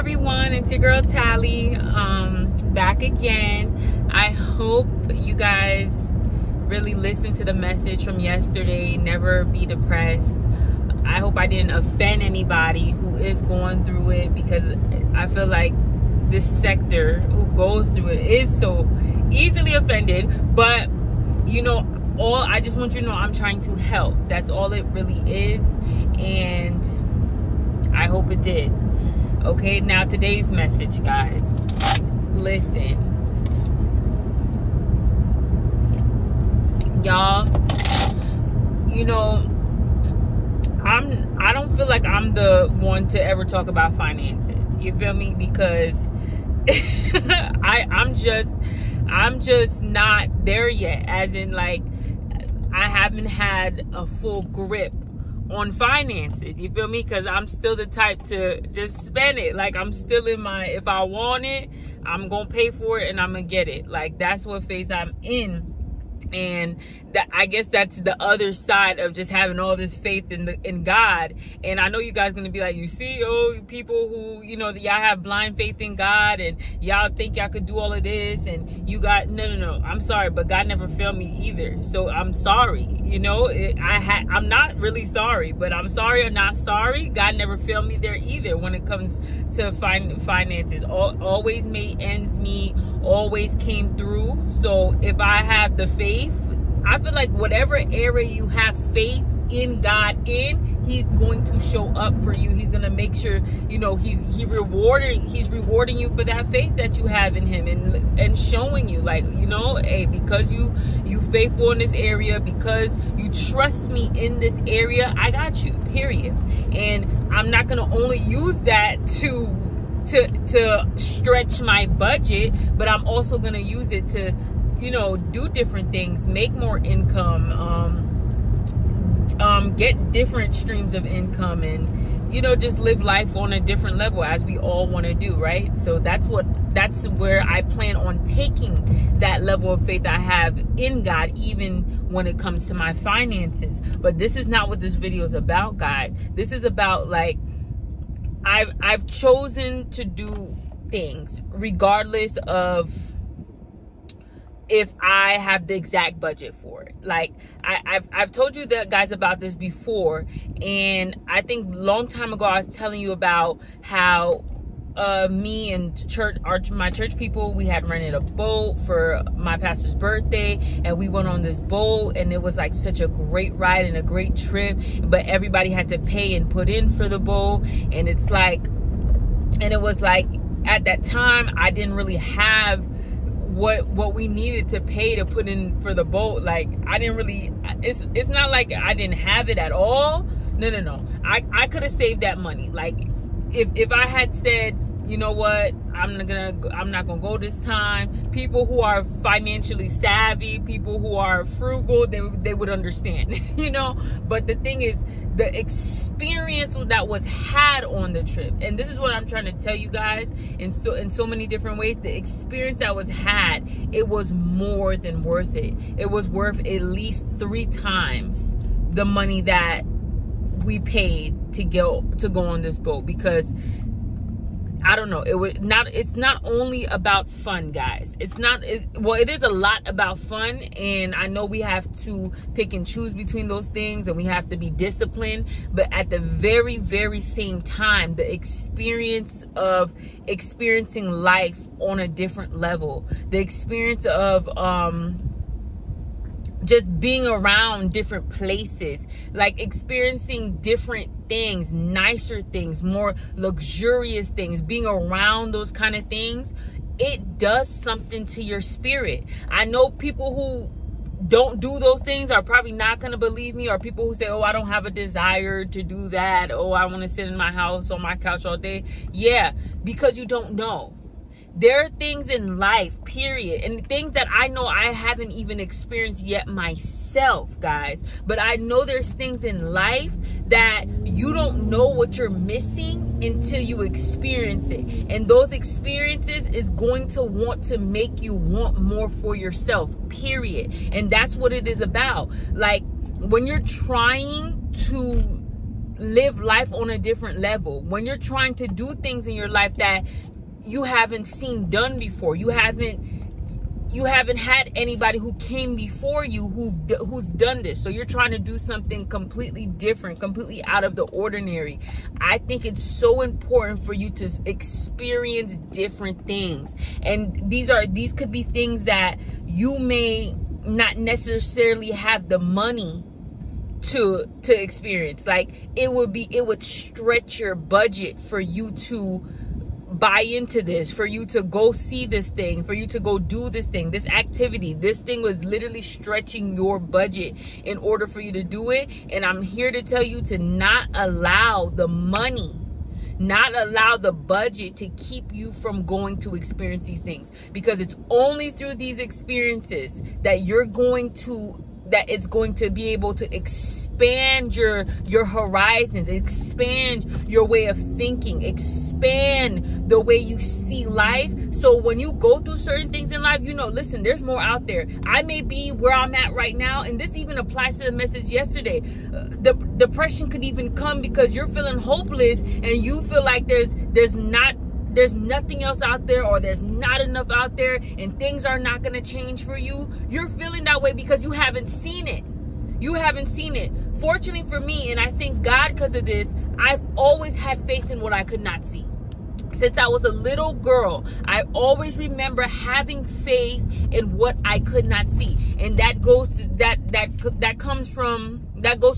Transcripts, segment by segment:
everyone, it's your girl Tally, back again. I hope you guys really listened to the message from yesterday. Never be depressed. I hope I didn't offend anybody who is going through it, because I feel like this sector who goes through it is so easily offended. But you know, I just want you to know I'm trying to help. That's all it really is, and I hope it did. Okay, now today's message, guys. Listen, y'all, you know, I don't feel like I'm the one to ever talk about finances. You feel me? Because I'm just not there yet. As in, like, I haven't had a full grip on finances. You feel me? Because I'm still the type to just spend it. Like, I'm still in my, if I want it, I'm gonna pay for it and I'm gonna get it. Like, that's what phase I'm in. And that, I guess that's the other side of just having all this faith in God. And I know you guys gonna be like, you see, people who, you know, y'all have blind faith in God and y'all think y'all could do all of this, and you got no. I'm sorry, but God never failed me either. So I'm sorry. You know, I'm not really sorry, but I'm sorry or not sorry. God never failed me there either when it comes to finances. Always made ends meet. Always came through. So if I have the faith, I feel like whatever area you have faith in God in, he's going to show up for you. He's going to make sure, you know, he's rewarding you for that faith that you have in him, and showing you, like, you know, hey, because you faithful in this area, because you trust me in this area, I got you, period. And I'm not going to only use that to stretch my budget, but I'm also going to use it to, you know, do different things, make more income, get different streams of income, and, you know, just live life on a different level, as we all want to do, right? So that's where I plan on taking that level of faith I have in God, even when it comes to my finances. But this is not what this video is about, guys. This is about, like, I've chosen to do things regardless of if I have the exact budget for it. Like, I've told you that, guys, about this before, and I think a long time ago I was telling you about how me and my church people, we had rented a boat for my pastor's birthday, and we went on this boat, and it was like such a great ride and a great trip, but everybody had to pay and put in for the boat. And it's like, and it was like, at that time I didn't really have what we needed to pay to put in for the boat. Like, I didn't really, it's not like I didn't have it at all. No. I could have saved that money. Like, if I had said, you know what, I'm not gonna go this time, people who are financially savvy, people who are frugal, they would understand, you know. But the thing is, the experience that was had on the trip, and this is what I'm trying to tell you guys in so many different ways, the experience that was had, it was more than worth it. It was worth at least 3 times the money that we paid to go on this boat. Because I don't know, it's not only about fun, guys. It is a lot about fun, and I know we have to pick and choose between those things, and we have to be disciplined, but at the very, very same time, the experience of experiencing life on a different level, the experience of just being around different places, like experiencing different things, nicer things, more luxurious things, being around those kind of things, it does something to your spirit. I know people who don't do those things are probably not going to believe me, or people who say, oh, I don't have a desire to do that, oh, I want to sit in my house on my couch all day. Yeah, because you don't know. There are things in life, period, and things that I know I haven't even experienced yet myself, guys. But I know there's things in life that you don't know what you're missing until you experience it. And those experiences is going to want to make you want more for yourself, period. And that's what it is about. Like, when you're trying to live life on a different level, when you're trying to do things in your life that you haven't seen done before, you haven't had anybody who came before you who's done this. So you're trying to do something completely different, completely out of the ordinary. I think it's so important for you to experience different things. And these could be things that you may not necessarily have the money to experience. Like it would stretch your budget for you to buy into this, for you to go see this thing, for you to go do this thing, this activity. This thing was literally stretching your budget in order for you to do it. And I'm here to tell you to not allow the money, not allow the budget to keep you from going to experience these things, because it's only through these experiences that it's going to be able to expand your horizons, expand your way of thinking, expand the way you see life. So when you go through certain things in life, listen, there's more out there. I may be where I'm at right now, and this even applies to the message yesterday. The depression could even come because you're feeling hopeless and you feel like there's nothing else out there, or there's not enough out there, and things are not going to change for you. You're feeling that way because you haven't seen it. You haven't seen it. Fortunately for me, and I thank God because of this, I've always had faith in what I could not see. Since I was a little girl, I always remember having faith in what I could not see. And that goes to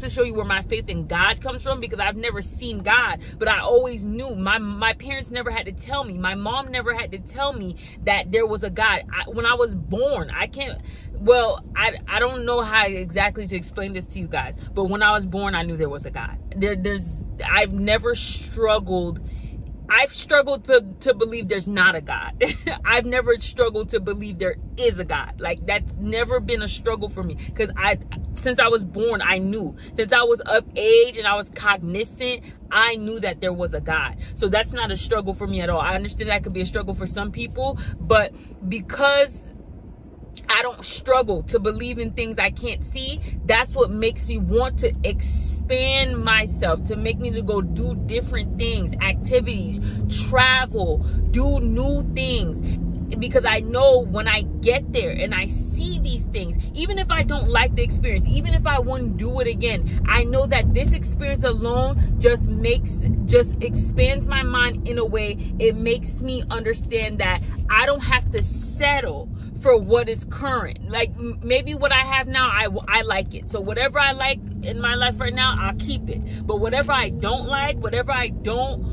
show you where my faith in God comes from, because I've never seen God, but I always knew. My parents never had to tell me. My mom never had to tell me that there was a God. When I was born, I don't know how exactly to explain this to you guys, but when I was born, I knew there was a God. I've never struggled. I've struggled to believe there's not a God. I've never struggled to believe there is a God. Like, that's never been a struggle for me, because since I was born, I knew. Since I was of age and I was cognizant, I knew that there was a God. So that's not a struggle for me at all. I understand that could be a struggle for some people, but because I don't struggle to believe in things I can't see, that's what makes me want to expand myself, to make me to go do different things, activities, travel, do new things. Because I know when I get there and I see these things, even if I don't like the experience, even if I wouldn't do it again, I know that this experience alone just expands my mind in a way. It makes me understand that I don't have to settle for what is current. Like, maybe what I have now, I like it. So whatever I like in my life right now, I'll keep it. But whatever I don't like, whatever I think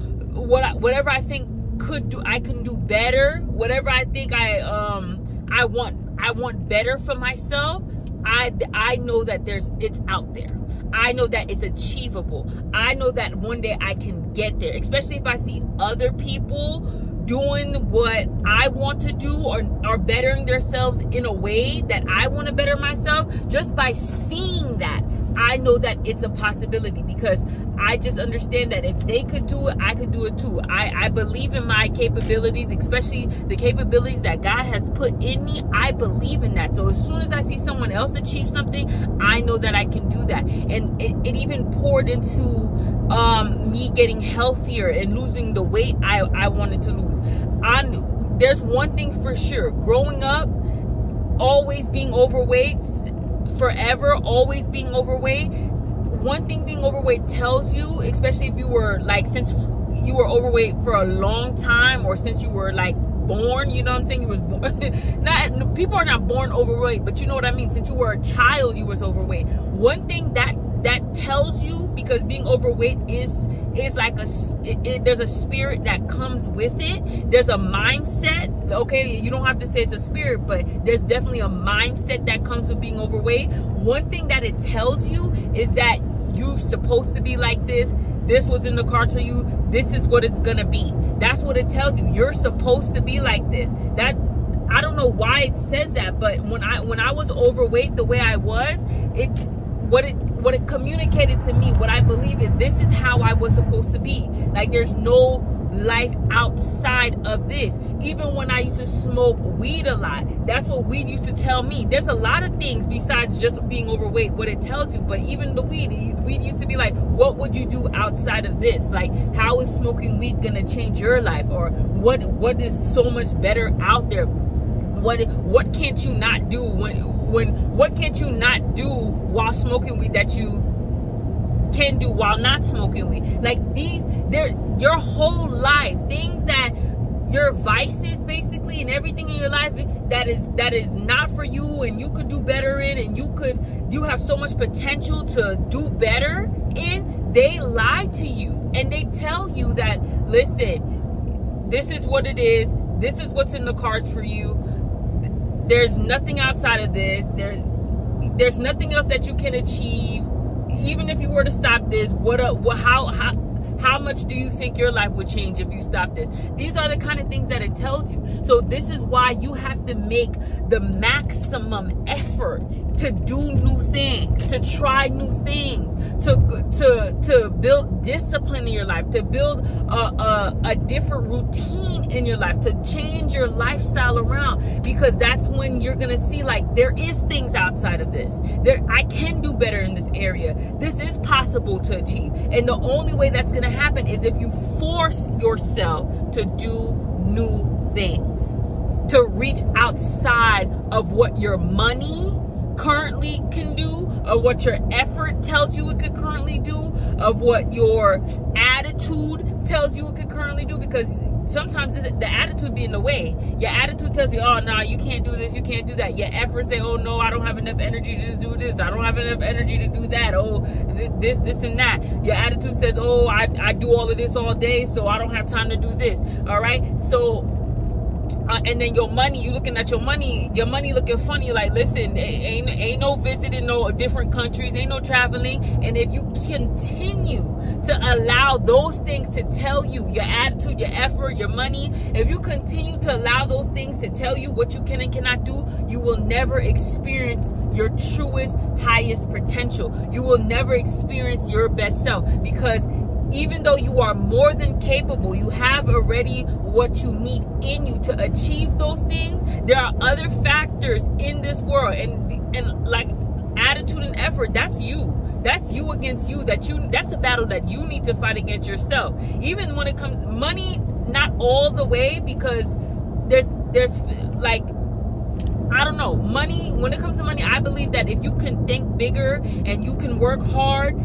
I can do better, whatever I think I want better for myself, I know that it's out there. I know that it's achievable. I know that one day I can get there, especially if I see other people doing what I want to do, or bettering themselves in a way that I want to better myself. Just by seeing that, I know that it's a possibility, because I just understand that if they could do it, I could do it too. I believe in my capabilities, especially the capabilities that God has put in me. I believe in that. So as soon as I see someone else achieve something, I know that I can do that. And it even poured into me getting healthier and losing the weight I wanted to lose. There's one thing for sure. Growing up, always being overweight, forever always being overweight. One thing being overweight tells you, especially if you were since you were overweight for a long time, or since you were born, you know what I'm saying? You was born. People are not born overweight, but you know what I mean. Since you were a child, you was overweight. One thing that tells you, because being overweight is like there's a spirit that comes with it. There's a mindset. Okay, you don't have to say it's a spirit, but there's definitely a mindset that comes with being overweight. One thing that it tells you is that you're supposed to be like this. This was in the cards for you. This is what it's gonna be. That's what it tells you. You're supposed to be like this. That, I don't know why it says that, but when I was overweight the way I was, what it communicated to me, what I believe is this is how I was supposed to be. Like, there's no life outside of this. Even when I used to smoke weed a lot, that's what weed used to tell me. There's a lot of things besides just being overweight, what it tells you. But even the weed used to be like, what would you do outside of this? Like, how is smoking weed gonna change your life? Or what is so much better out there? What can't you not do what can't you not do while smoking weed that you can do while not smoking weed? Like, they're your whole life, things that your vices basically, and everything in your life that is not for you and you could do better in, and you have so much potential to do better in. They lie to you and they tell you that, listen, this is what it is, this is what's in the cards for you. There's nothing outside of this. There's nothing else that you can achieve. Even if you were to stop this, how much do you think your life would change if you stop this? These are the kind of things that it tells you. So this is why you have to make the maximum effort to do new things, to try new things, to build discipline in your life, to build a different routine in your life, to change your lifestyle around, because that's when you're gonna see, like, there is things outside of this. I can do better in this area. This is possible to achieve. And the only way that's gonna happen is if you force yourself to do new things, to reach outside of what your money currently can do, of what your effort tells you it could currently do, of what your attitude tells you it could currently do. Because sometimes the attitude be in the way. Your attitude tells you, oh, nah, you can't do this, you can't do that. Your efforts say, oh, no, I don't have enough energy to do this, I don't have enough energy to do that, oh, this and that. Your attitude says, oh, I do all of this all day, so I don't have time to do this. All right, so and then your money, you looking at your money looking funny. Like, listen, ain't no visiting no different countries, ain't no traveling. And if you continue to allow those things to tell you, your attitude, your effort, your money, if you continue to allow those things to tell you what you can and cannot do, you will never experience your truest, highest potential. You will never experience your best self, because even though you are more than capable, you have already what you need in you to achieve those things, there are other factors in this world, and like attitude and effort, that's you against you, that's a battle that you need to fight against yourself. Even when it comes money, not all the way, because there's like, I don't know, money, when it comes to money, I believe that if you can think bigger and you can work hard,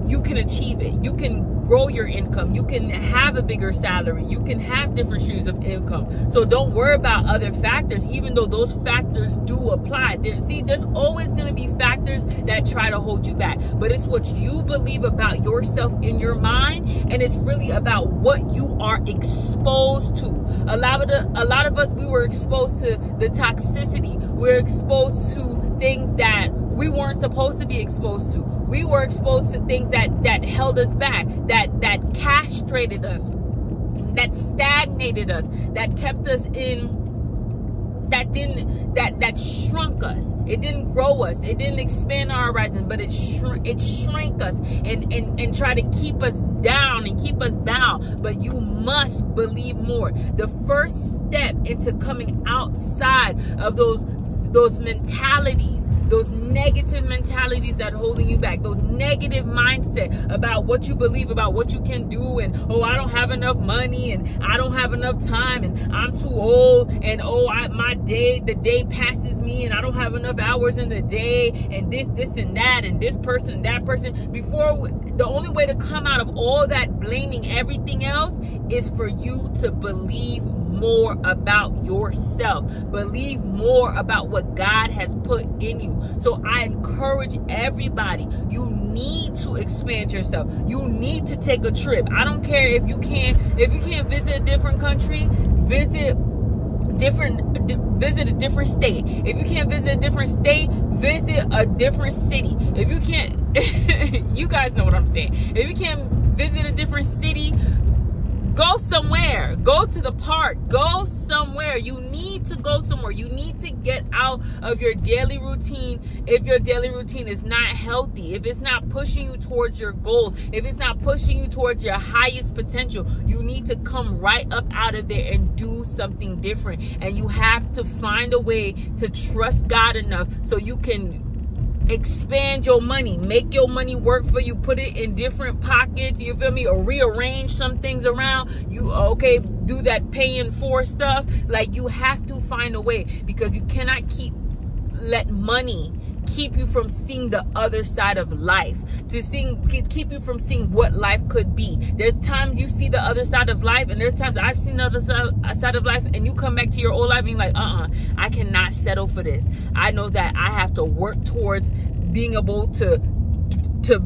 you can achieve it. You can grow your income. You can have a bigger salary. You can have different streams of income. So don't worry about other factors, even though those factors do apply. There's always going to be factors that try to hold you back. But it's what you believe about yourself in your mind, and it's really about what you are exposed to. A lot of us, we were exposed to the toxicity. We're exposed to things that we weren't supposed to be exposed to. We were exposed to things that held us back, that castrated us, that stagnated us, that kept us in, that shrunk us. It didn't grow us. It didn't expand our horizon, but it shrank us and try to keep us down and keep us bound. But you must believe more. The first step into coming outside of those mentalities, those negative mentalities that are holding you back, those negative mindset about what you believe about what you can do, and oh, I don't have enough money, and I don't have enough time, and I'm too old, and oh, the day passes me, and I don't have enough hours in the day, and this and that, and this person and that person. The only way to come out of all that blaming everything else is for you to believe more about yourself. Believe more about what God has put in you. So I encourage everybody, you need to expand yourself. You need to take a trip. I don't care if you can't visit a different country, visit a different state. If you can't visit a different state, visit a different city. If you can't you guys know what I'm saying. If you can't visit a different city, Go somewhere. Go to the park. Go somewhere. You need to go somewhere. You need to get out of your daily routine. If your daily routine is not healthy, if it's not pushing you towards your goals, if it's not pushing you towards your highest potential, you need to come right up out of there and do something different. And you have to find a way to trust God enough so you can expand your money, make your money work for you, put it in different pockets, you feel me, or rearrange some things around. You do that paying for stuff. Like, you have to find a way, because you cannot let money keep you from seeing the other side of life, keep you from seeing what life could be. There's times you see the other side of life, and there's times I've seen the other side of life, and you come back to your old life and you're like, I cannot settle for this. I know that I have to work towards being able to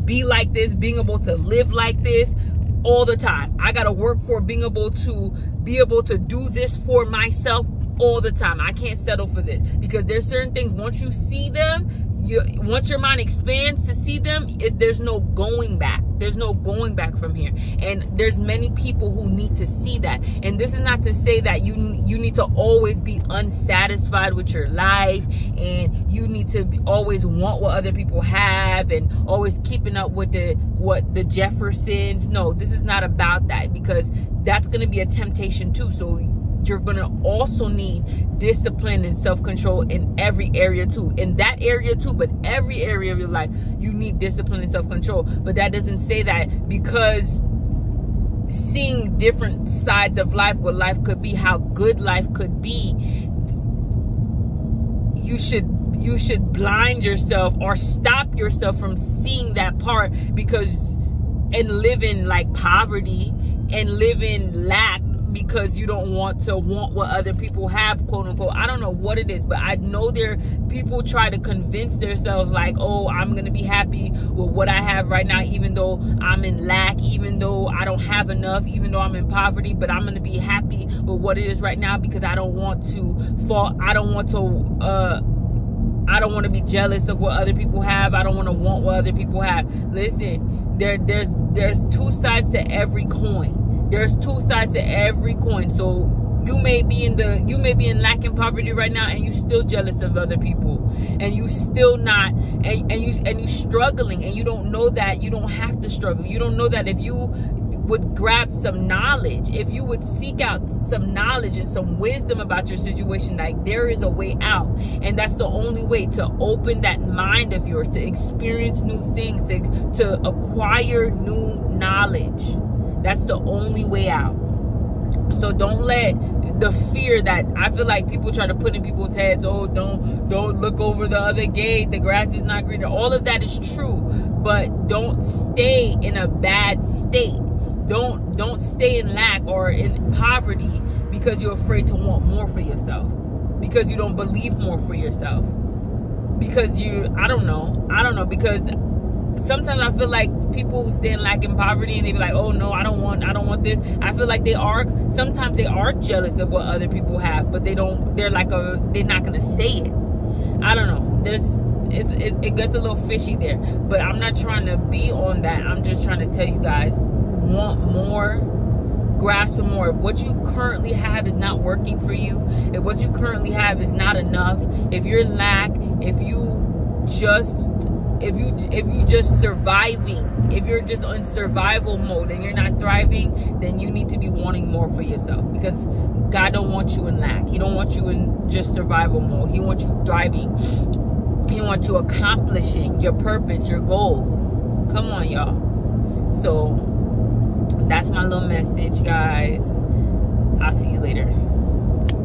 be like this, being able to live like this all the time. I got to work for being able to do this for myself all the time. I can't settle for this, because there's certain things, once you see them, once your mind expands to see them, there's no going back. There's no going back from here. And there's many people who need to see that. And this is not to say that you need to always be unsatisfied with your life, and you need to always want what other people have, and always keeping up with the Jeffersons. No, this is not about that, because that's going to be a temptation too. So you're going to also need discipline and self-control in every area too. In that area too, but every area of your life, you need discipline and self-control. But that doesn't say that because seeing different sides of life, what life could be, how good life could be, you should blind yourself or stop yourself from seeing that part, and live in like poverty and live in lack, because you don't want what other people have, quote unquote. I don't know what it is, but I know people try to convince themselves like, oh, I'm going to be happy with what I have right now, even though I'm in lack, even though I don't have enough, even though I'm in poverty, but I'm going to be happy with what it is right now, because I don't want to fall. I don't want to be jealous of what other people have. I don't want to want what other people have. Listen, there's two sides to every coin. There's two sides to every coin. So you may be in lack and poverty right now, and you still jealous of other people, and you still not, and you struggling, and you don't know that you don't have to struggle. You don't know that if you would grab some knowledge, if you would seek out some knowledge and some wisdom about your situation, like, there is a way out. And that's the only way to open that mind of yours, to experience new things, to acquire new knowledge. That's the only way out. So don't let the fear that I feel like people try to put in people's heads, oh, don't look over the other gate, the grass is not greener. All of that is true, but don't stay in a bad state. Don't stay in lack or in poverty because you're afraid to want more for yourself, because you don't believe more for yourself, because I don't know, because sometimes I feel like people who stay in lack and poverty, and they be like, oh no, I don't want this. I feel like sometimes they are jealous of what other people have, but they're not gonna say it. I don't know. It gets a little fishy there, but I'm not trying to be on that. I'm just trying to tell you guys, want more, grasp for more. If what you currently have is not working for you, if what you currently have is not enough, if you're in lack, if you just surviving, if you're just in survival mode and you're not thriving, then you need to be wanting more for yourself, because God don't want you in lack. He don't want you in just survival mode. He wants you thriving. He wants you accomplishing your purpose, your goals. Come on, y'all. So that's my little message, guys. I'll see you later.